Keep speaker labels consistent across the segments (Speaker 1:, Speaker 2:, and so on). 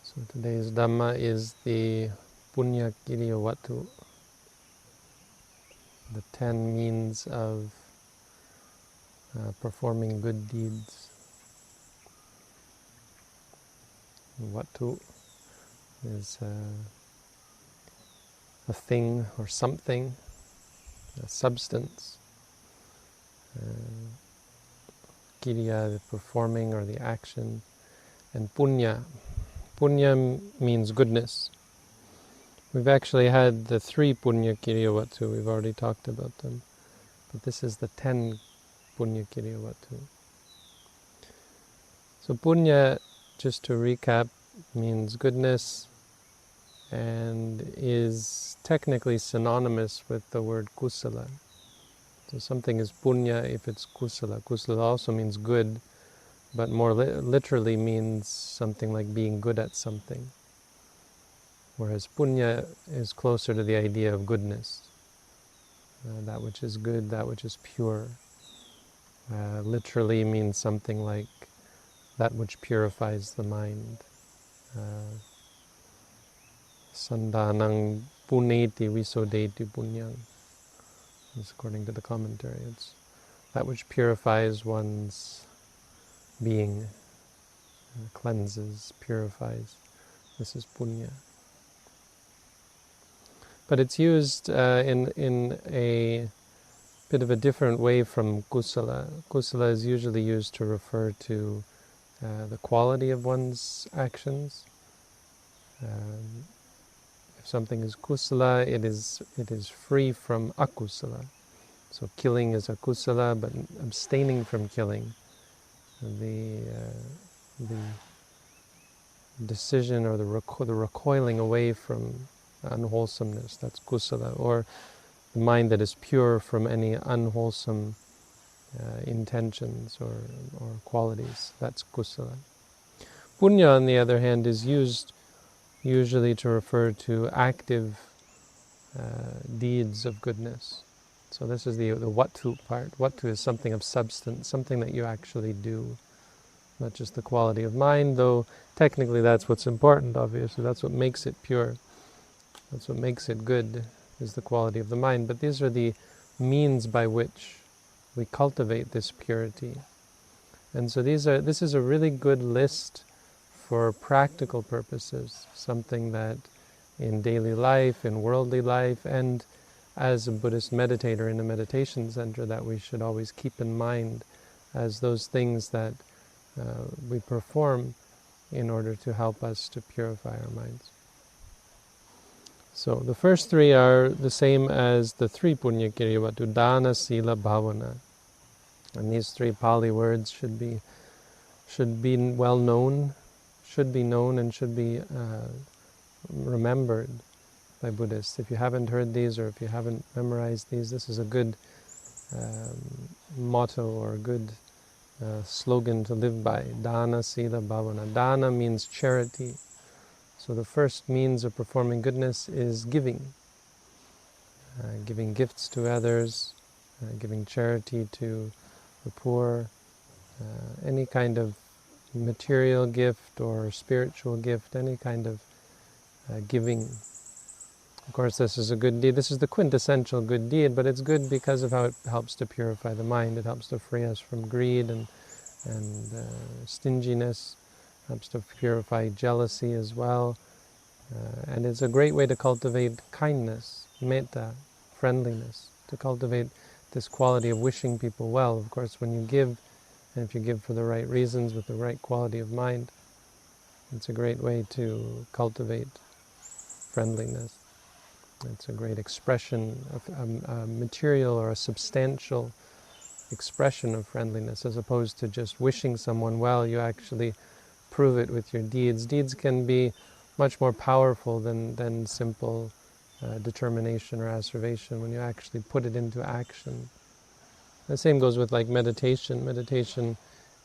Speaker 1: So today's Dhamma is the Puññakiriyavatthu, the 10 means of performing good deeds. Vattu is a thing or something, a substance. Kiriya, the performing or the action. And punya. Punya means goodness. We've actually had the 3 Puññakiriyavatthu, we've already talked about them. But this is the 10 Puññakiriyavatthu. So punya, just to recap, means goodness and is technically synonymous with the word kusala. So something is punya if it's kusala. Kusala also means good, but more literally means something like being good at something. Whereas punya is closer to the idea of goodness. That which is good, that which is pure. Literally means something like that which purifies the mind. Sandhanang puneti visodeti punyang. That's according to the commentary. It's that which purifies one's being, cleanses, purifies. This is punya. But it's used in a bit of a different way from kusala. Kusala is usually used to refer to the quality of one's actions. If something is kusala, it is free from akusala. So killing is akusala, but abstaining from killing, the decision or the recoiling away from unwholesomeness, that's kusala, or the mind that is pure from any unwholesome intentions or qualities, that's kusala. Punya, on the other hand, is used usually to refer to active deeds of goodness. So this is the vattu part. Vattu is something of substance, something that you actually do, not just the quality of mind, though technically that's what's important, obviously. That's what makes it pure. That's what makes it good, is the quality of the mind. But these are the means by which we cultivate this purity. And so this is a really good list for practical purposes, something that in daily life, in worldly life, and as a Buddhist meditator in a meditation center, that we should always keep in mind as those things that we perform in order to help us to purify our minds. So the first 3 are the same as the 3 Puññakiriyavatthu, dana, sila, bhavana. And these 3 Pali words should be well known, should be known and should be remembered by Buddhists. If you haven't heard these or if you haven't memorized these, this is a good motto or a good slogan to live by. Dana, sila, bhavana. Dana means charity. So the first means of performing goodness is giving. Giving gifts to others, giving charity to the poor, any kind of material gift or spiritual gift, any kind of giving. Of course, this is a good deed. This is the quintessential good deed, but it's good because of how it helps to purify the mind. It helps to free us from greed and stinginess. Helps to purify jealousy as well. And it's a great way to cultivate kindness, metta, friendliness, to cultivate this quality of wishing people well. Of course, when you give, and if you give for the right reasons, with the right quality of mind, it's a great way to cultivate friendliness. It's a great expression of a material or a substantial expression of friendliness, as opposed to just wishing someone well. You actually prove it with your deeds. Deeds can be much more powerful than simple determination or asseveration when you actually put it into action. The same goes with like meditation. Meditation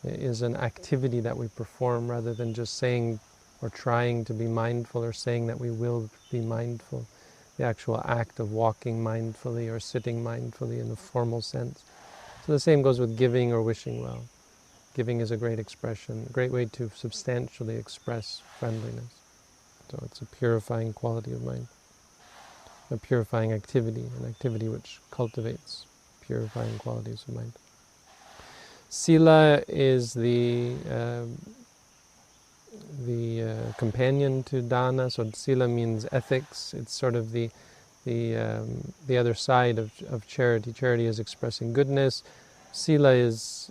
Speaker 1: is an activity that we perform rather than just saying or trying to be mindful or saying that we will be mindful. The actual act of walking mindfully or sitting mindfully in the formal sense. So the same goes with giving or wishing well. Giving is a great expression, a great way to substantially express friendliness. So it's a purifying quality of mind, a purifying activity, an activity which cultivates purifying qualities of mind. Sila is the companion to dana. So sila means ethics. It's sort of the other side of charity. Charity is expressing goodness. Sila is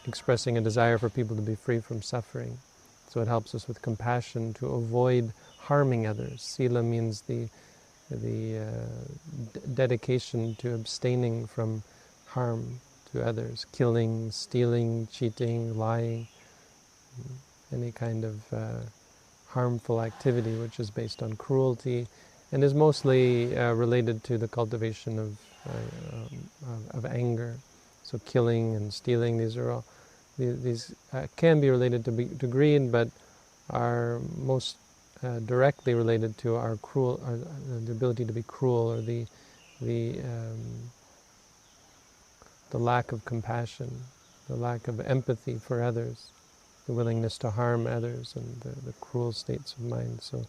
Speaker 1: expressing a desire for people to be free from suffering. So it helps us with compassion to avoid harming others. Sila means the dedication to abstaining from harm to others, killing, stealing, cheating, lying, any kind of harmful activity which is based on cruelty, and is mostly related to the cultivation of anger. So killing and stealing, these are all these can be related to greed, but are most directly related to our the ability to be cruel, or the lack of compassion, the lack of empathy for others, the willingness to harm others, and the cruel states of mind. So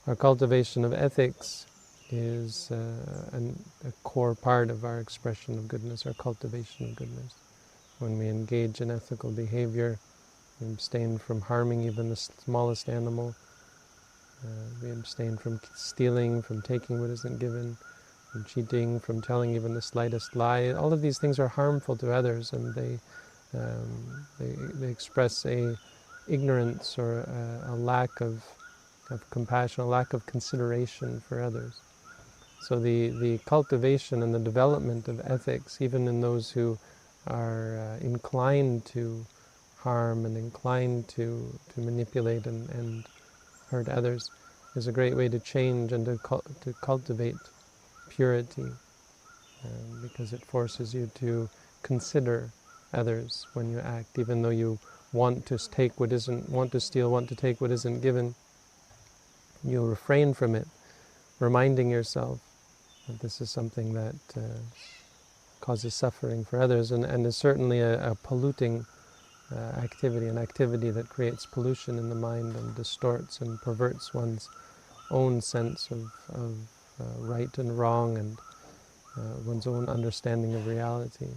Speaker 1: our cultivation of ethics is a core part of our expression of goodness, our cultivation of goodness. When we engage in ethical behavior, we abstain from harming even the smallest animal. We abstain from stealing, from taking what isn't given, from cheating, from telling even the slightest lie. All of these things are harmful to others, and they express a ignorance or a lack of compassion, a lack of consideration for others. So the cultivation and the development of ethics, even in those who are inclined to harm and inclined to manipulate and hurt others, is a great way to change and to cultivate purity, because it forces you to consider others when you act, even though you want to take what isn't, want to steal, want to take what isn't given. You'll refrain from it, reminding yourself that this is something that causes suffering for others, and is certainly a polluting activity, an activity that creates pollution in the mind and distorts and perverts one's own sense of right and wrong, and one's own understanding of reality.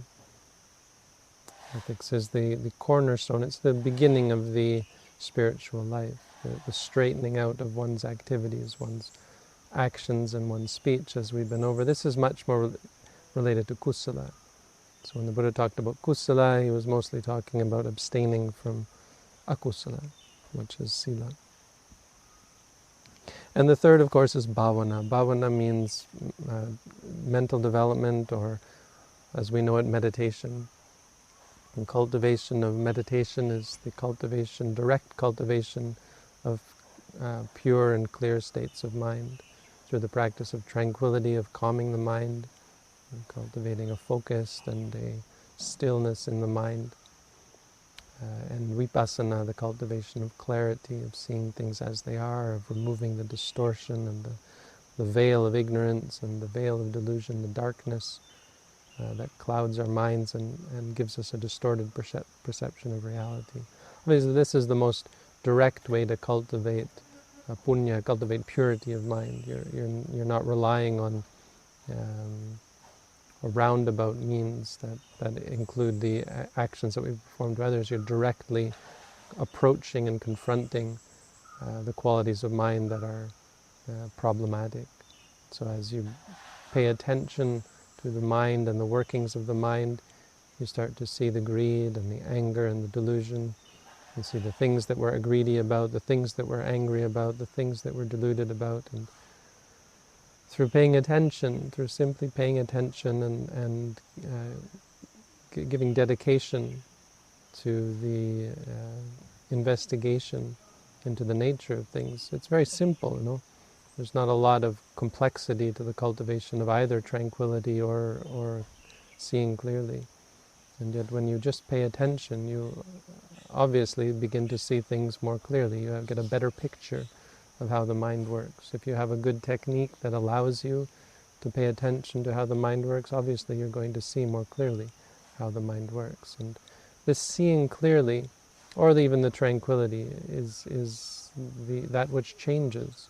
Speaker 1: Ethics is the cornerstone, it's the beginning of the spiritual life, the straightening out of one's activities, one's actions and one's speech, as we've been over. This is much more related to kusala. So when the Buddha talked about kusala, he was mostly talking about abstaining from akusala, which is sila. And the third, of course, is bhavana. Bhavana means mental development, or as we know it, meditation. And cultivation of meditation is the cultivation, direct cultivation of pure and clear states of mind through the practice of tranquility, of calming the mind, and cultivating a focus and a stillness in the mind. And vipassana, the cultivation of clarity, of seeing things as they are, of removing the distortion and the veil of ignorance and the veil of delusion, the darkness that clouds our minds and gives us a distorted perception of reality. Obviously, this is the most direct way to cultivate punya, cultivate purity of mind. You're not relying on roundabout means that include the actions that we perform to others. You're directly approaching and confronting the qualities of mind that are problematic. So as you pay attention to the mind and the workings of the mind, you start to see the greed and the anger and the delusion. You see the things that we're greedy about, the things that we're angry about, the things that we're deluded about, and through paying attention, through simply paying attention and giving dedication to the investigation into the nature of things. It's very simple, you know. There's not a lot of complexity to the cultivation of either tranquility or seeing clearly. And yet when you just pay attention, you obviously begin to see things more clearly. You get a better picture of how the mind works. If you have a good technique that allows you to pay attention to how the mind works, obviously you're going to see more clearly how the mind works. And this seeing clearly or even the tranquility is that which changes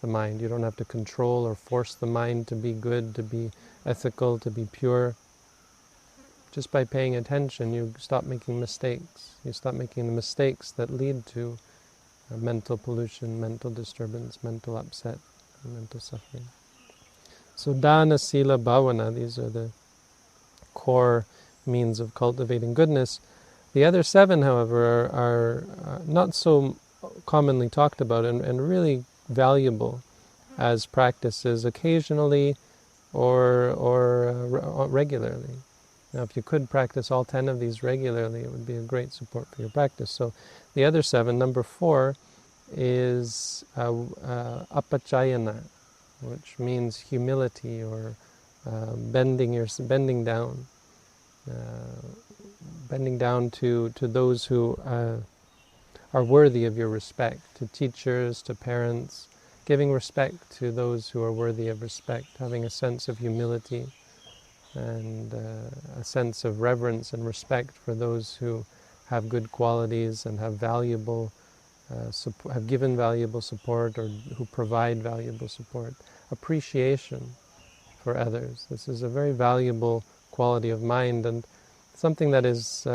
Speaker 1: the mind. You don't have to control or force the mind to be good, to be ethical, to be pure. Just by paying attention, you stop making mistakes. You stop making the mistakes that lead to mental pollution, mental disturbance, mental upset, and mental suffering. So dana, sila, bhavana, these are the core means of cultivating goodness. The other 7, however, are not so commonly talked about and really valuable as practices occasionally or regularly. Now, if you could practice all 10 of these regularly, it would be a great support for your practice. So the other 7, number 4, is apachayana, which means humility or bending down. Bending down to those who are worthy of your respect, to teachers, to parents, giving respect to those who are worthy of respect, having a sense of humility and a sense of reverence and respect for those who have good qualities and have have given valuable support or who provide valuable support. Appreciation for others. This is a very valuable quality of mind and something that is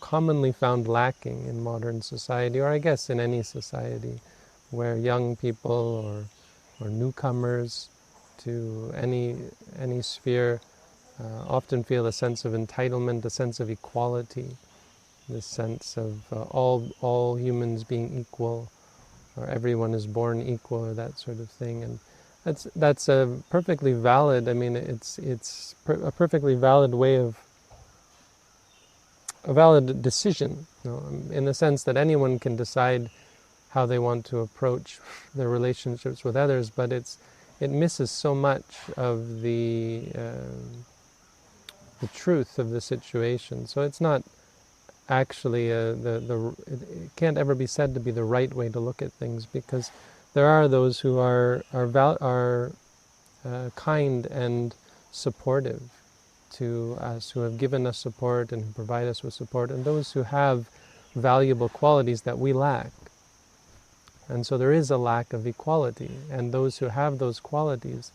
Speaker 1: commonly found lacking in modern society, or I guess in any society where young people or newcomers to any sphere often feel a sense of entitlement, a sense of equality, this sense of all humans being equal, or everyone is born equal, or that sort of thing. And that's a perfectly valid. I mean, it's a perfectly valid way of a valid decision, in the sense that anyone can decide how they want to approach their relationships with others, but it misses so much of the truth of the situation. So it's not actually it can't ever be said to be the right way to look at things, because there are those who are kind and supportive to us, who have given us support and who provide us with support, and those who have valuable qualities that we lack. And so there is a lack of equality, and those who have those qualities,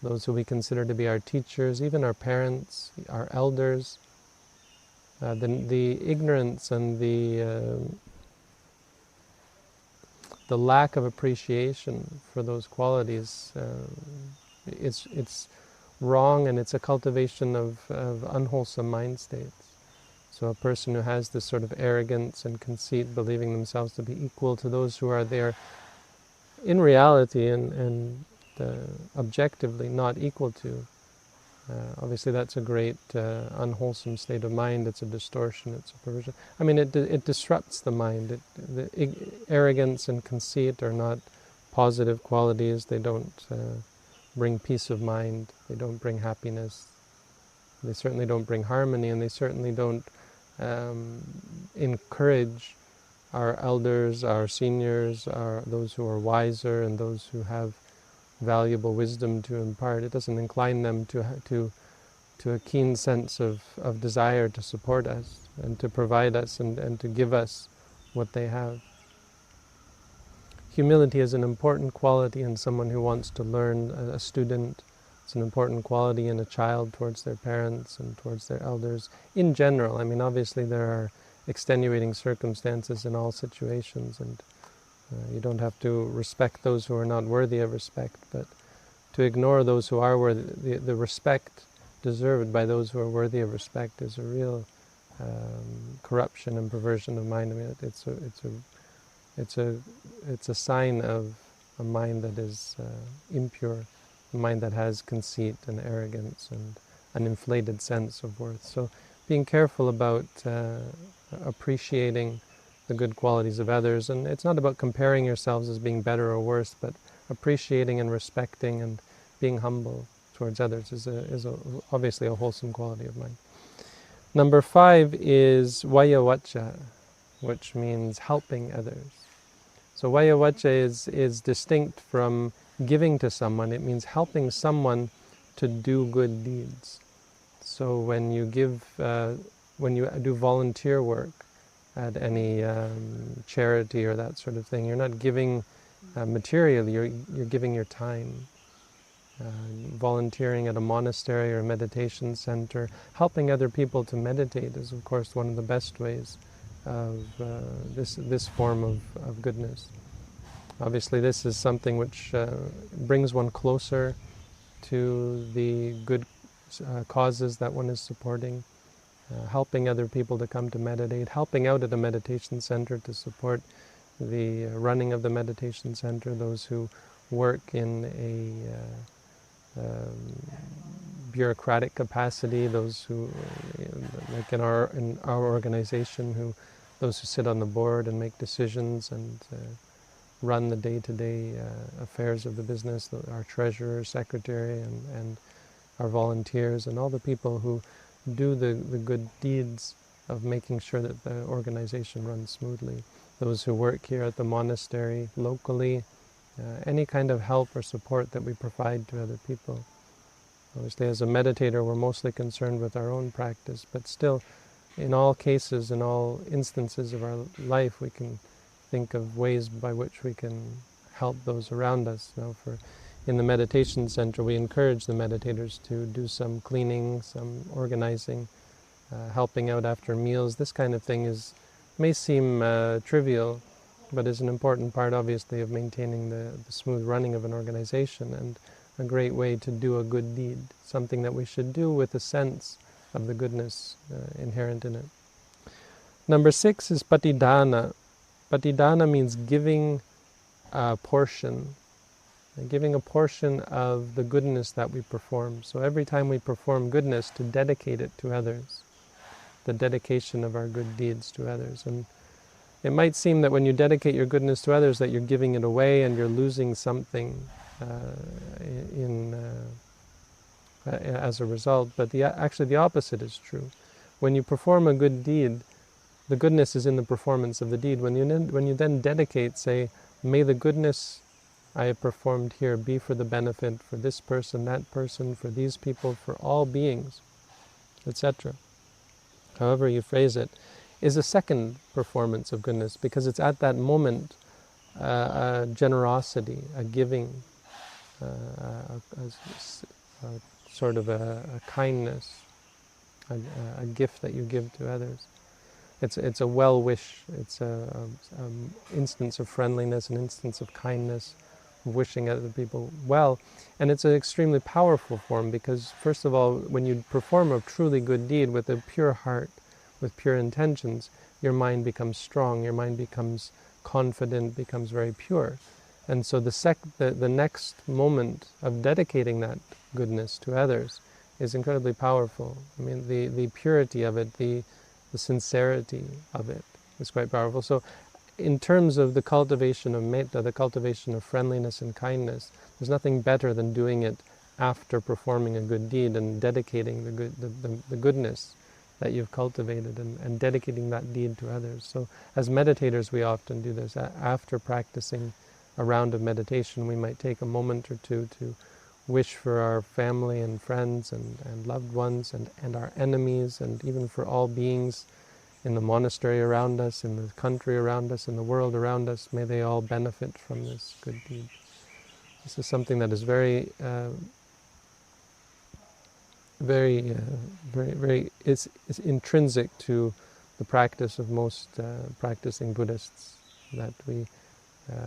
Speaker 1: those who we consider to be our teachers, even our parents, our elders, the ignorance and the lack of appreciation for those qualities, it's wrong, and it's a cultivation of unwholesome mind states. So a person who has this sort of arrogance and conceit, believing themselves to be equal to those who are there in reality and objectively not equal to, obviously that's a great unwholesome state of mind. It's a distortion, it's a perversion. I mean, it disrupts the mind. Arrogance and conceit are not positive qualities. They don't bring peace of mind. They don't bring happiness. They certainly don't bring harmony, and they certainly don't encourage our elders, our seniors, those who are wiser and those who have valuable wisdom to impart. It doesn't incline them to a keen sense of desire to support us and to provide us and to give us what they have. Humility is an important quality in someone who wants to learn, a student. It's an important quality in a child towards their parents and towards their elders. In general, I mean, obviously there are extenuating circumstances in all situations, and you don't have to respect those who are not worthy of respect, but to ignore those who are worthy, the respect deserved by those who are worthy of respect is a real corruption and perversion of mind. I mean, it's a sign of a mind that is impure, a mind that has conceit and arrogance and an inflated sense of worth. So being careful about appreciating the good qualities of others, and it's not about comparing yourselves as being better or worse, but appreciating and respecting and being humble towards others is obviously a wholesome quality of mind. Number 5 is vayavacha, which means helping others. So vayavacha is distinct from giving to someone. It means helping someone to do good deeds. So when you give, when you do volunteer work, at any charity or that sort of thing. You're not giving materially, you're giving your time. Volunteering at a monastery or a meditation center, helping other people to meditate is of course one of the best ways of this form of goodness. Obviously this is something which brings one closer to the good causes that one is supporting, helping other people to come to meditate, helping out at a meditation center to support the running of the meditation center, those who work in a bureaucratic capacity, those who, like in our organization, those who sit on the board and make decisions and run the day-to-day affairs of the business, our treasurer, secretary, and our volunteers, and all the people who do the good deeds of making sure that the organization runs smoothly. Those who work here at the monastery locally, any kind of help or support that we provide to other people. Obviously, as a meditator, we're mostly concerned with our own practice, but still, in all cases, in all instances of our life, we can think of ways by which we can help those around us. In the meditation center, we encourage the meditators to do some cleaning, some organizing, helping out after meals. This kind of thing may seem trivial, but is an important part, obviously, of maintaining the smooth running of an organization, and a great way to do a good deed, something that we should do with a sense of the goodness inherent in it. Number 6 is patidana. Patidana means giving a portion, giving a portion of the goodness that we perform. So every time we perform goodness, to dedicate it to others, the dedication of our good deeds to others. And it might seem that when you dedicate your goodness to others that you're giving it away and you're losing something as a result, but actually the opposite is true. When you perform a good deed, the goodness is in the performance of the deed. When you then dedicate, say, may the goodness I have performed here be for the benefit for this person, that person, for these people, for all beings, etc. However you phrase it, is a second performance of goodness, because it's at that moment a generosity, a giving, sort of a kindness, a gift that you give to others. It's a well wish. It's an instance of friendliness, an instance of kindness, wishing other people well, and it's an extremely powerful form, because first of all, when you perform a truly good deed with a pure heart, with pure intentions, your mind becomes strong, your mind becomes confident, becomes very pure. And so the next moment of dedicating that goodness to others is incredibly powerful. I mean, the purity of it, the sincerity of it is quite powerful. So in terms of the cultivation of metta, the cultivation of friendliness and kindness, there's nothing better than doing it after performing a good deed and dedicating the goodness that you've cultivated and dedicating that deed to others. So as meditators, we often do this. After practicing a round of meditation, we might take a moment or two to wish for our family and friends and loved ones and our enemies, and even for all beings in the monastery around us, in the country around us, in the world around us. May they all benefit from this good deed. This is something that is very it's intrinsic to the practice of most practicing Buddhists, that we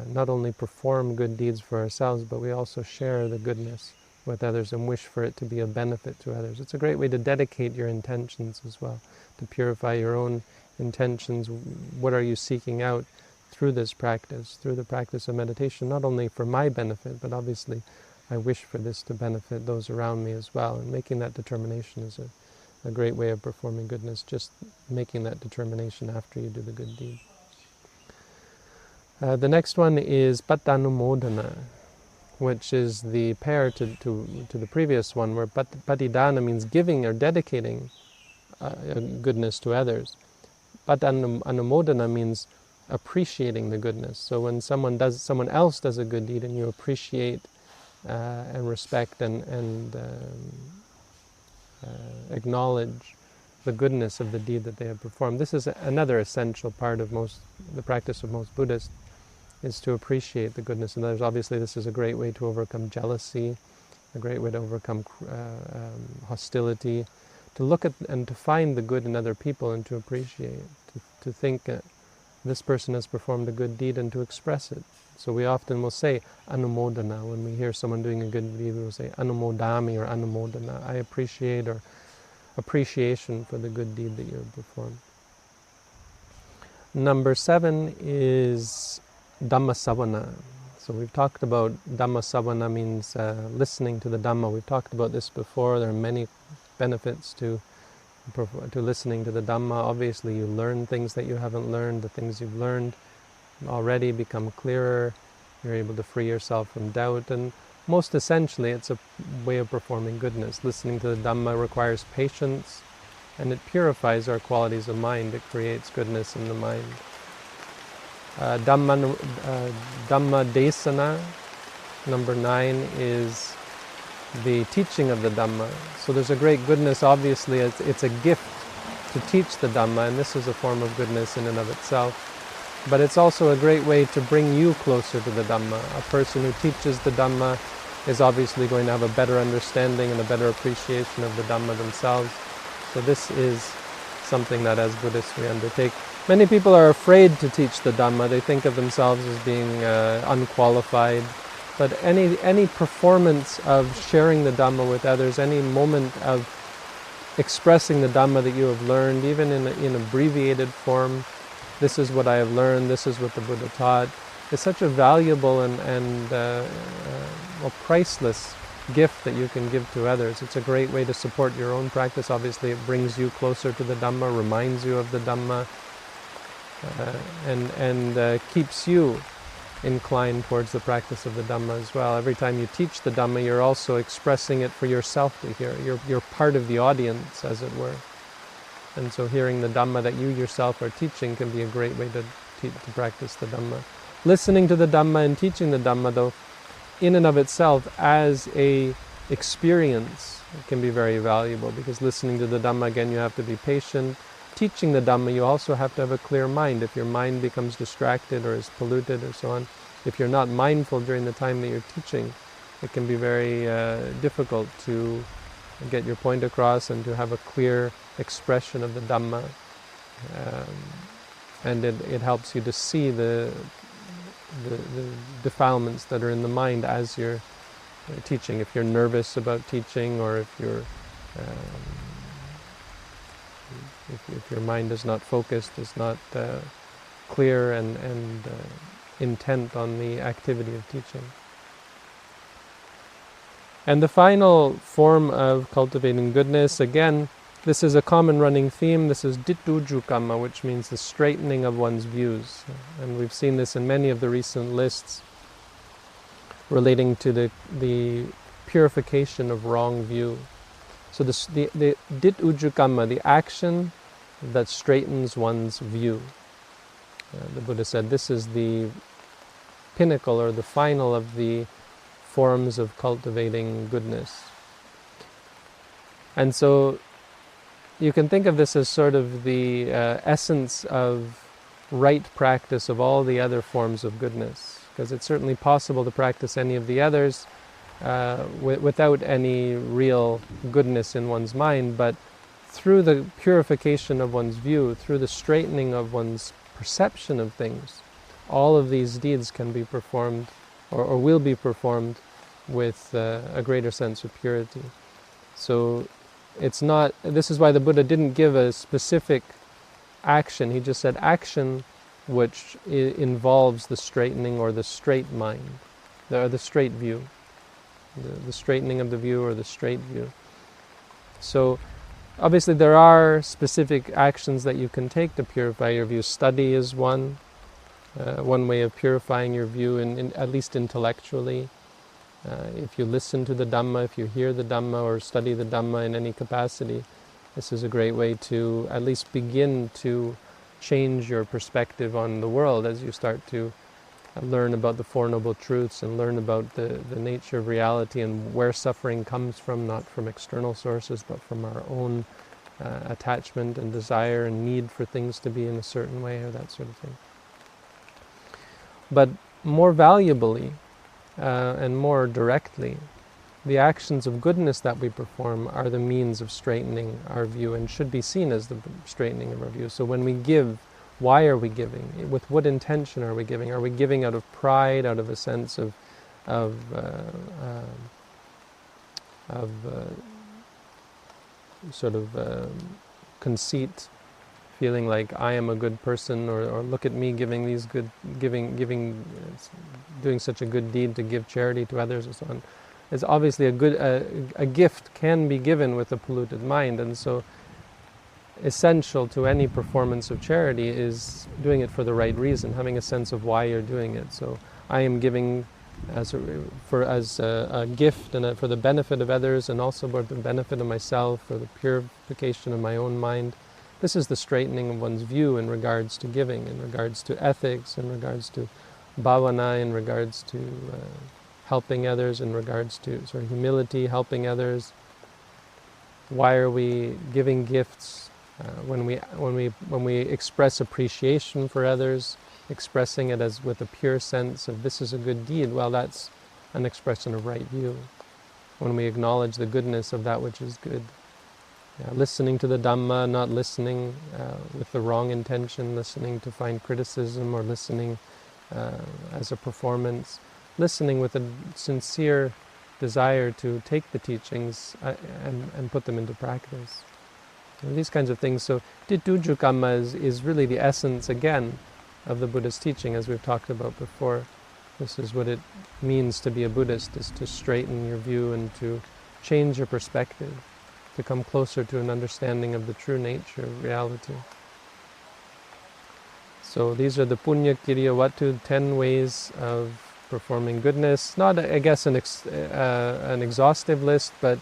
Speaker 1: not only perform good deeds for ourselves, but we also share the goodness with others and wish for it to be a benefit to others. It's a great way to dedicate your intentions as well, to purify your own intentions. What are you seeking out through this practice, through the practice of meditation, not only for my benefit, but obviously I wish for this to benefit those around me as well. And making that determination is a great way of performing goodness, just making that determination after you do the good deed. The next one is pattanumodana, which is the pair to the previous one, where patidana means giving or dedicating goodness to others. Pattanumodana means appreciating the goodness. So when someone else does a good deed and you appreciate and respect and acknowledge the goodness of the deed that they have performed. This is another essential part of the practice of most Buddhists, is to appreciate the goodness of others. Obviously, this is a great way to overcome jealousy, a great way to overcome hostility, to look at and to find the good in other people and to appreciate, to think this person has performed a good deed and to express it. So we often will say anumodana. When we hear someone doing a good deed, we will say anumodami or anumodana. I appreciate, or appreciation for the good deed that you have performed. Number 7 is Dhammasavana. So we've talked about Dhammasavana means listening to the Dhamma. We've talked about this before. There are many benefits to listening to the Dhamma. Obviously, you learn things that you haven't learned. The things you've learned already become clearer. You're able to free yourself from doubt. And most essentially, it's a way of performing goodness. Listening to the Dhamma requires patience, and it purifies our qualities of mind. It creates goodness in the mind. Dhamma Desana, number 9, is the teaching of the Dhamma. So there's a great goodness. Obviously, it's a gift to teach the Dhamma, and this is a form of goodness in and of itself. But it's also a great way to bring you closer to the Dhamma. A person who teaches the Dhamma is obviously going to have a better understanding and a better appreciation of the Dhamma themselves. So this is something that as Buddhists we undertake. Many people are afraid to teach the Dhamma. They think of themselves as being unqualified. But any performance of sharing the Dhamma with others, any moment of expressing the Dhamma that you have learned, even in abbreviated form, this is what I have learned, this is what the Buddha taught, is such a valuable and priceless gift that you can give to others. It's a great way to support your own practice. Obviously, it brings you closer to the Dhamma, reminds you of the Dhamma, and keeps you inclined towards the practice of the Dhamma as well. Every time you teach the Dhamma, you're also expressing it for yourself to hear. You're part of the audience, as it were. And so hearing the Dhamma that you yourself are teaching can be a great way to practice the Dhamma. Listening to the Dhamma and teaching the Dhamma, though, in and of itself, as a experience, it can be very valuable, because listening to the Dhamma, again, you have to be patient. Teaching the Dhamma, you also have to have a clear mind. If your mind becomes distracted or is polluted or so on, if you're not mindful during the time that you're teaching, it can be very difficult to get your point across and to have a clear expression of the Dhamma. And it helps you to see the defilements that are in the mind as you're teaching. If you're nervous about teaching, or if you're if your mind is not focused, is not clear and intent on the activity of teaching. And the final form of cultivating goodness, again, this is a common running theme. This is Dittujukamma, which means the straightening of one's views. And we've seen this in many of the recent lists relating to the purification of wrong view. So the Dittujukamma, the action that straightens one's view. The Buddha said this is the pinnacle or the final of the forms of cultivating goodness. And so you can think of this as sort of the essence of right practice of all the other forms of goodness, because it's certainly possible to practice any of the others without any real goodness in one's mind, but through the purification of one's view, through the straightening of one's perception of things, all of these deeds can be performed or will be performed with a greater sense of purity. So it's not, this is why the Buddha didn't give a specific action. He just said action which involves the straightening or the straight mind, or the straight view, the straightening of the view or the straight view. So obviously there are specific actions that you can take to purify your view. Study is one way of purifying your view, at least intellectually. If you listen to the Dhamma, if you hear the Dhamma or study the Dhamma in any capacity, this is a great way to at least begin to change your perspective on the world as you start to learn about the Four Noble Truths and learn about the nature of reality and where suffering comes from, not from external sources, but from our own attachment and desire and need for things to be in a certain way or that sort of thing. But more valuably and more directly, the actions of goodness that we perform are the means of straightening our view and should be seen as the straightening of our view. So when we give, why are we giving? With what intention are we giving? Are we giving out of pride, out of a sense of conceit, feeling like I am a good person, or look at me giving these good, doing such a good deed to give charity to others, and so on. It's obviously a gift can be given with a polluted mind, and so essential to any performance of charity is doing it for the right reason, having a sense of why you're doing it. So I am giving as a gift and for the benefit of others, and also for the benefit of myself, for the purification of my own mind. This is the straightening of one's view in regards to giving, in regards to ethics, in regards to bhavana, in regards to helping others, in regards to humility, helping others. Why are we giving gifts? When we express appreciation for others, expressing it as with a pure sense of this is a good deed, well, that's an expression of right view. When we acknowledge the goodness of that which is good. Listening to the Dhamma, not listening with the wrong intention, listening to find criticism, or listening as a performance, listening with a sincere desire to take the teachings and put them into practice. These kinds of things. So Tituju Kamma is really the essence, again, of the Buddha's teaching, as we've talked about before. This is what it means to be a Buddhist, is to straighten your view and to change your perspective, to come closer to an understanding of the true nature of reality. So these are the Puññakiriyavatthu, 10 ways of performing goodness. Not, I guess, an exhaustive list, but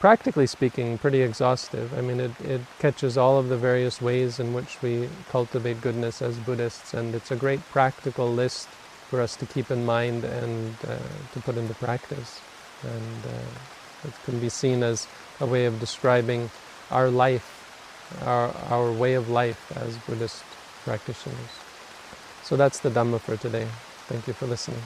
Speaker 1: practically speaking, pretty exhaustive. I mean, it catches all of the various ways in which we cultivate goodness as Buddhists, and it's a great practical list for us to keep in mind and to put into practice. And it can be seen as a way of describing our life, our way of life as Buddhist practitioners. So that's the Dhamma for today. Thank you for listening.